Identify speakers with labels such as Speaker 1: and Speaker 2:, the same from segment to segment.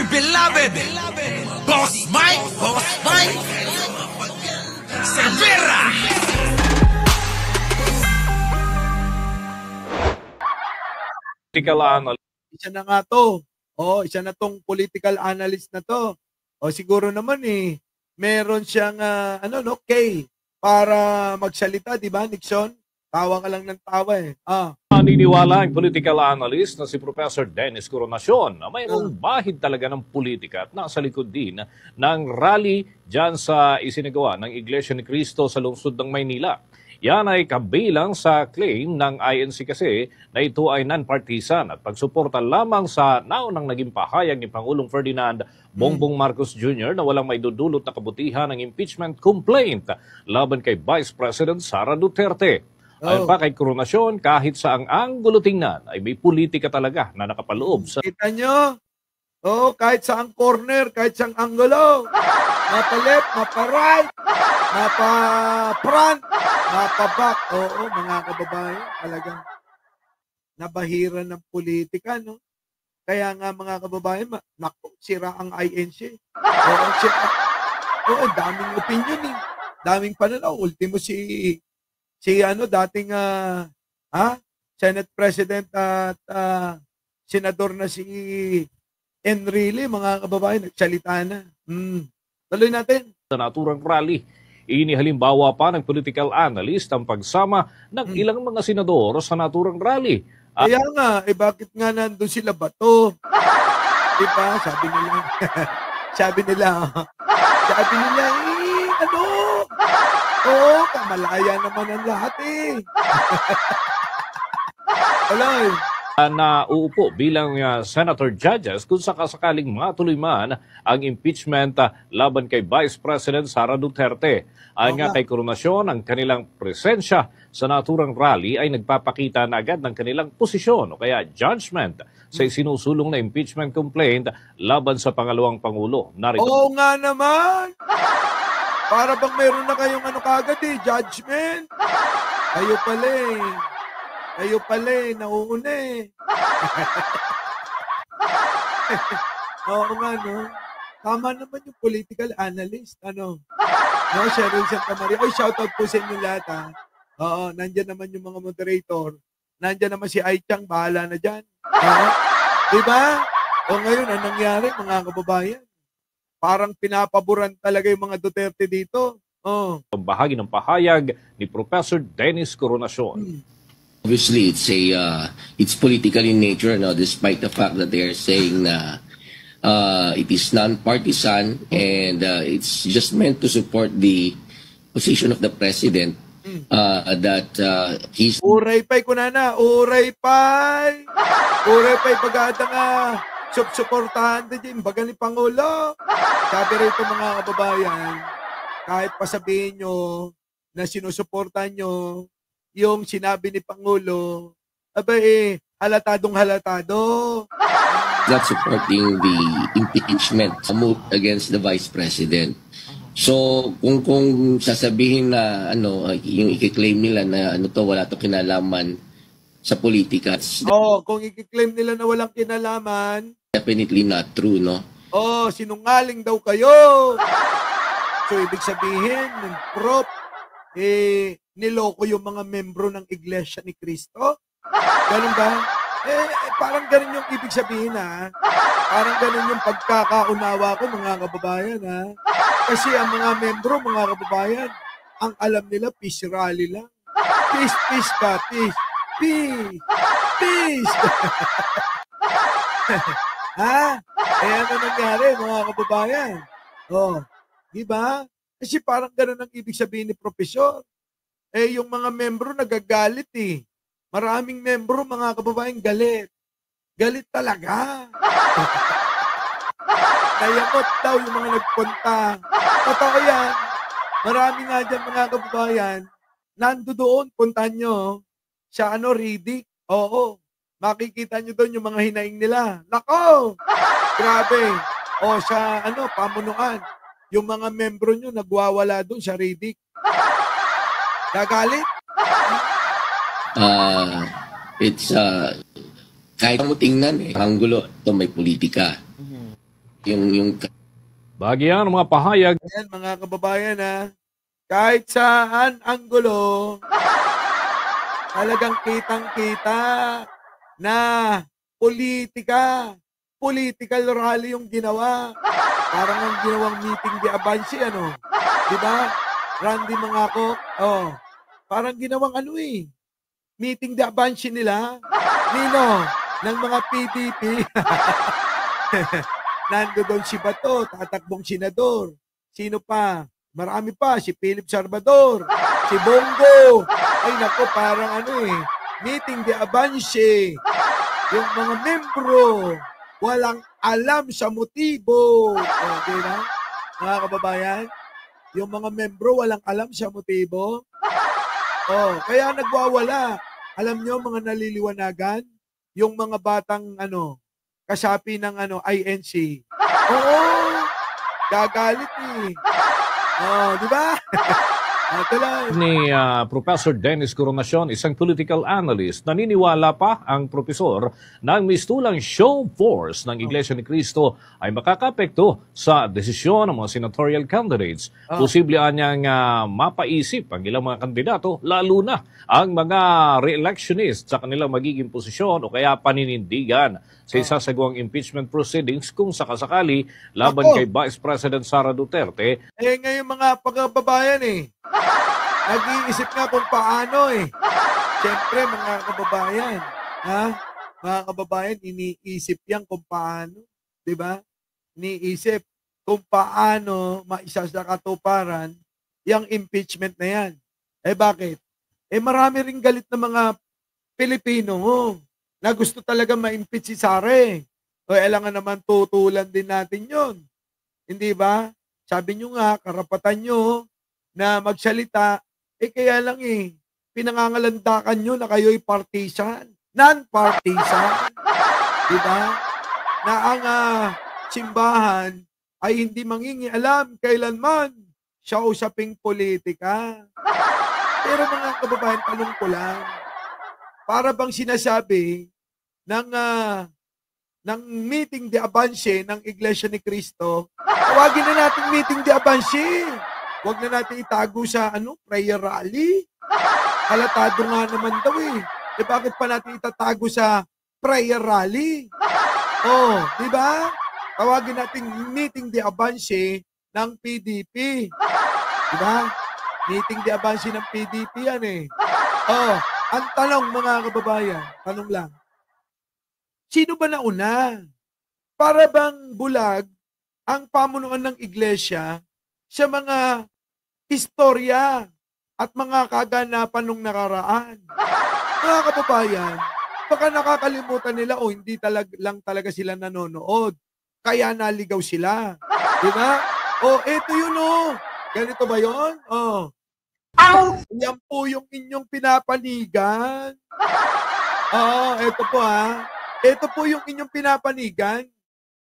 Speaker 1: our beloved Boss Mike Cervera.
Speaker 2: Political analyst.
Speaker 3: Isa na nga to. Isa na tong political analyst na to. Siguro naman meron siyang K para magsalita, di ba, Nixon? Tawa ka lang ng tawa
Speaker 2: Naniniwala ang political analyst na si Professor Dennis Coronacion na mayroong bahid talaga ng politika at nasa likod din ng rally dyan sa isinagawa ng Iglesia ni Cristo sa lungsod ng Maynila. Yan ay kabilang sa claim ng INC kasi na ito ay non-partisan at pagsuporta lamang sa naunang naging pahayag ni Pangulong Ferdinand Bongbong Marcos Jr. na walang maidudulot na kabutihan ng impeachment complaint laban kay Vice President Sara Duterte. Ayon pa kay Coronacion, kahit sa ang anggulo tingnan ay may politika talaga na nakapaloob sa...
Speaker 3: Kita nyo? Kahit sa ang corner, kahit sa ang anggulo. Mapa-left, mapa-right, mapa-front, mapa-back. Mga kababayan, talagang nabahiran ng politika, no? Kaya nga mga kababayan, naku, sira ang INC. Daming opinion daming pananaw. Ultimo si dating Senate President at senador na si Enrile, mga kababayan, nagsalita na. Tuloy natin.
Speaker 2: Sa naturang rally, inihalimbawa pa ng political analyst ang pagsama ng ilang mga senador sa naturang rally.
Speaker 3: Kaya nga, bakit nga nandun sila bato? Diba? Sabi nila, kamalaya naman ang lahat Alay.
Speaker 2: Na uupo bilang senator judges kung sakasakaling matuloy man ang impeachment laban kay Vice President Sara Duterte. Ayon nga kay Coronacion, ang kanilang presensya sa naturang rally ay nagpapakita na agad ng kanilang posisyon o kaya judgment sa isinusulong na impeachment complaint laban sa pangalawang Pangulo.
Speaker 3: Oo nga naman! Para bang meron na kayong kagad judgment. Kayo pala nauuna Oo nga, no? Tama naman yung political analyst, Cheryl Santa Maria. Shoutout po sa inyo lahat, nandyan naman yung mga moderator. Nandyan naman si Aichang, bahala na dyan. Diba? Ngayon, anong nangyari, mga kababayan? Parang pinapaboran talaga yung mga Duterte dito.
Speaker 2: Bahagi ng pahayag ni Professor Dennis Coronacion.
Speaker 4: Obviously, it's political in nature, despite the fact that they are saying it is non-partisan and it's just meant to support the position of the president that he's...
Speaker 3: Uray pa'y kunana, uray pa'y pag-aata nga suportahan din baga ni Pangulo. Sabi rito mga kababayan, kahit pasabihin nyo na sinusuportahan nyo yung sinabi ni Pangulo, halatadong halatado.
Speaker 4: Not supporting the impeachment move against the Vice President. So, kung sasabihin na yung i-claim nila na wala to kinalaman sa politika.
Speaker 3: Kung i-claim nila na walang kinalaman,
Speaker 4: definitely not true, no?
Speaker 3: Sinungaling daw kayo. So, ibig sabihin, ng prop, niloko yung mga membro ng Iglesia ni Cristo? Ganun ba? Parang ganun yung ibig sabihin, Parang ganun yung pagkakaunawa ko, mga kababayan, Kasi ang mga membro, mga kababayan, ang alam nila, peace rally lang. Peace, peace ba? Peace. Peace. Peace. Ano nangyari, mga kababayan? Diba? Kasi parang ganun ang ibig sabihin ni Profesor. Yung mga membro nagagalit Maraming membro, mga kababayan, galit. Galit talaga. Nayakot daw yung mga nagpunta. Totoo yan. Marami nga dyan, mga kababayan, nando doon, puntahan nyo, sa Riddick. Makikita nyo doon yung mga hinaing nila. Nako! Grabe. Sa pamunuan. Yung mga membro nyo nagwawala doon sa Riddick. Gagalit?
Speaker 4: It's kahit mo tingnan, ang gulo, ito may politika. yung
Speaker 2: Bahagi yan ng mga pahayag
Speaker 3: Ayan, mga kababayan, kahit saan ang gulo, talagang kitang-kita na politika, political rally yung ginawa. Parang ang ginawang meeting di Abansi, ano? Di ba? Randy Mangako. Oh, parang ginawang meeting di Abansi nila. Nino, ng mga PDP. Nando doon si Bato, tatakbong senador. Sino pa? Marami pa. Si Philip Salvador, si Bongo. Ay nako, parang meeting di Abansi. Yung mga membro, walang alam sa motibo. Okay na? Mga kababayan, yung mga membro walang alam sa motibo. Kaya nagwawala. Alam nyo, mga naliliwanagan, yung mga batang kasapi ng INC. Oo, gagalit di ba? Ito lang.
Speaker 2: ni Professor Dennis Coronacion, isang political analyst. Naniniwala pa ang profesor na ang mistulang show force ng Iglesia ni Cristo ay makakapekto sa desisyon ng mga senatorial candidates. Posible niyang mapaisip ang ilang mga kandidato, lalo na ang mga re-electionists sa kanilang magiging posisyon o kaya paninindigan sa isasagawang impeachment proceedings kung sakasakali laban kay Vice President Sara Duterte.
Speaker 3: Ngayon mga pagbabayan nag-iisip nga kung paano Siyempre mga kababayan, mga kababayan, iniisip yan kung paano, di ba? Iniisip kung paano maisasakatuparan yung impeachment na yan. Bakit? Marami ring galit na mga Pilipino na gusto talaga ma-impeach si Sara alangan naman tutulan din natin yon, hindi ba? Sabi nyo nga, karapatan nyo na magsalita, kaya lang pinangangalandakan nyo na kayo'y partisan, non-partisan, di ba? Na ang simbahan ay hindi mangingialam kailanman sa usaping politika. Pero mga kababayan, tanong ko lang, para bang sinasabi ng meeting de Abansi ng Iglesia ni Cristo, tawagin na natin meeting de Abansi. Huwag na natin itago sa prayer rally. Halatado nga naman daw bakit pa natin itatago sa prayer rally? Di ba? Tawagin natin meeting de Abansi ng PDP. Di ba? Meeting de Abansi ng PDP yan ang tanong mga kababayan, tanong lang, sino ba nauna? Para bang bulag ang pamunuan ng iglesia sa mga istorya at mga kaganapan nung nakaraan? Mga kababayan, baka nakakalimutan nila hindi lang talaga sila nanonood. Kaya naligaw sila. Di ba? Eto yun Ganito ba yun? Yan po yung inyong pinapanigan. Eto po Ito po yung inyong pinapanigan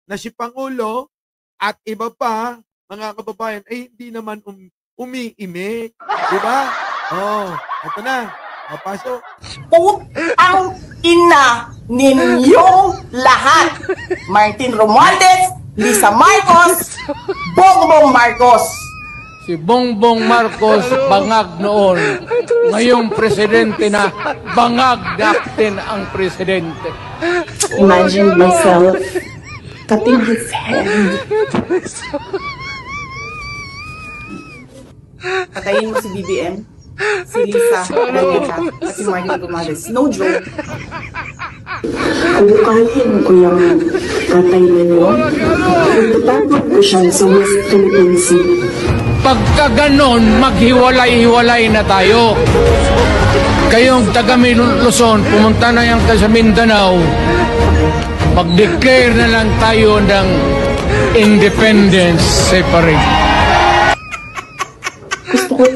Speaker 3: na si Pangulo at iba pa, mga kababayan, hindi naman umiimik. Diba? Ito na. Pasok.
Speaker 5: Putang ina ninyong lahat. Martin Romualdez, Lisa Marcos, Bongbong Marcos.
Speaker 6: Si Bongbong Marcos bangag noon. Ngayong presidente na, bangag natin ang presidente.
Speaker 5: Imagine myself cutting his hand. Patayin mo si BBM, si Lisa Raneta, at si Martin Romualdez. No joke.
Speaker 7: Abukahin ko yung tatay ninyo. Itatapon ko siya sa West Philippine Sea.
Speaker 6: Pagka ganon, maghiwalay-hiwalay na tayo. Kayong taga Luzon, pumunta na yan sa Mindanao, mag-declare na lang tayo ng independence separate.
Speaker 7: Gusto ko,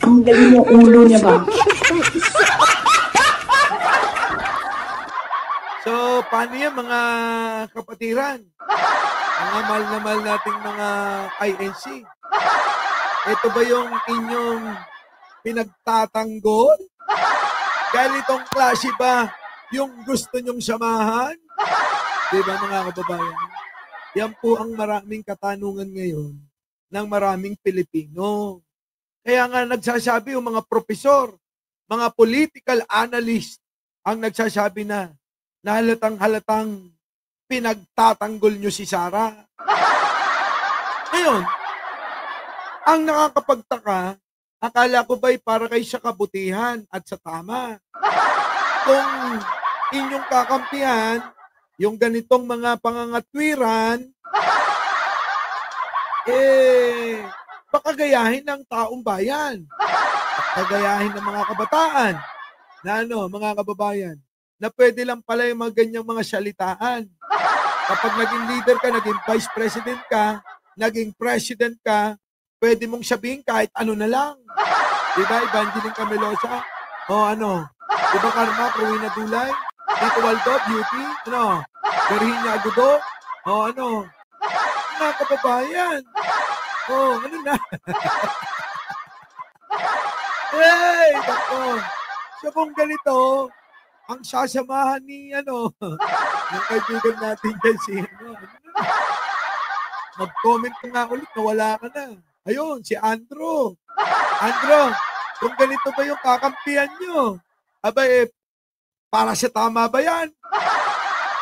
Speaker 7: ang galing yung ulo niya ba?
Speaker 3: So, paano yan mga kapatiran? Mga mahal na mahal nating mga INC. Ito ba yung inyong pinagtatanggol? Ganitong klase ba yung gusto nyong samahan? Di ba mga kababayan? Yan po ang maraming katanungan ngayon ng maraming Pilipino. Kaya nga nagsasabi yung mga profesor, mga political analyst, ang nagsasabi na halatang pinagtatanggol nyo si Sara. Ngayon, ang nakakapagtaka, akala ko ba'y para kay sa kabutihan at sa tama. Kung inyong kakampihan, yung ganitong mga pangangatwiran, baka gayahin ng taong bayan. Kagayahin ng mga kabataan na mga kababayan, na pwede lang pala yung mga ganyang mga salitaan. Kapag naging leader ka, naging vice president ka, naging president ka, pwede mong sabihin kahit ano na lang. Diba, Evangeline Camelosa? Diba, Karma, Rowena Dulay? Tito Waldo, Beauty? Virginia Agudo? Mga kababayan? Ano na? Hey, dako. So kung ganito, ang sasamahan ni yung kaibigan natin dyan mag-comment ka nga ulit na wala ka na. Ayun, si Andrew. Andrew, kung ganito ba yung kakampihan nyo? Para sa tama ba yan?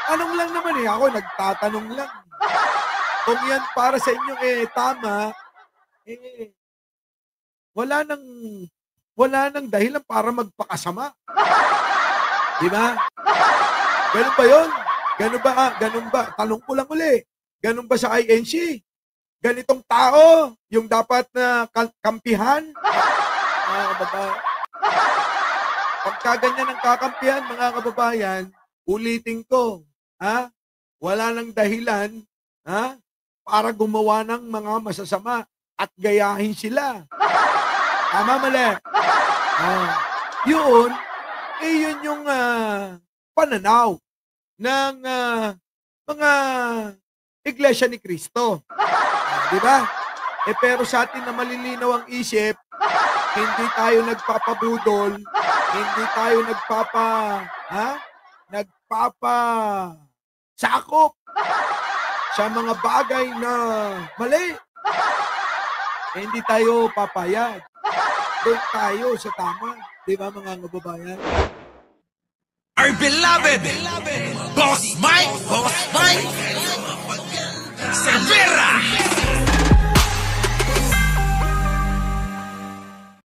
Speaker 3: Anong lang naman ako nagtatanong lang. Kung yan para sa inyo tama, wala nang dahilan para magpakasama. Diba? Ganun ba yun? Ganun ba? Tanong ko lang uli. Ganun ba sa INC? Ganitong tao, yung dapat na kampihan? Mga kababayan. Pagka ganyan ang kakampihan, mga kababayan, ulitin ko, wala nang dahilan, para gumawa ng mga masasama at gayahin sila. Tama, mali. Yun yung pananaw ng mga Iglesia ni Cristo. Di ba? Pero sa atin na malilinaw ang isip, hindi tayo nagpapabudol, hindi tayo sakop sa mga bagay na mali. Hindi tayo papayag. Doon tayo sa tama. Di ba, mga kababayan?
Speaker 1: Our beloved Boss Mike Severa.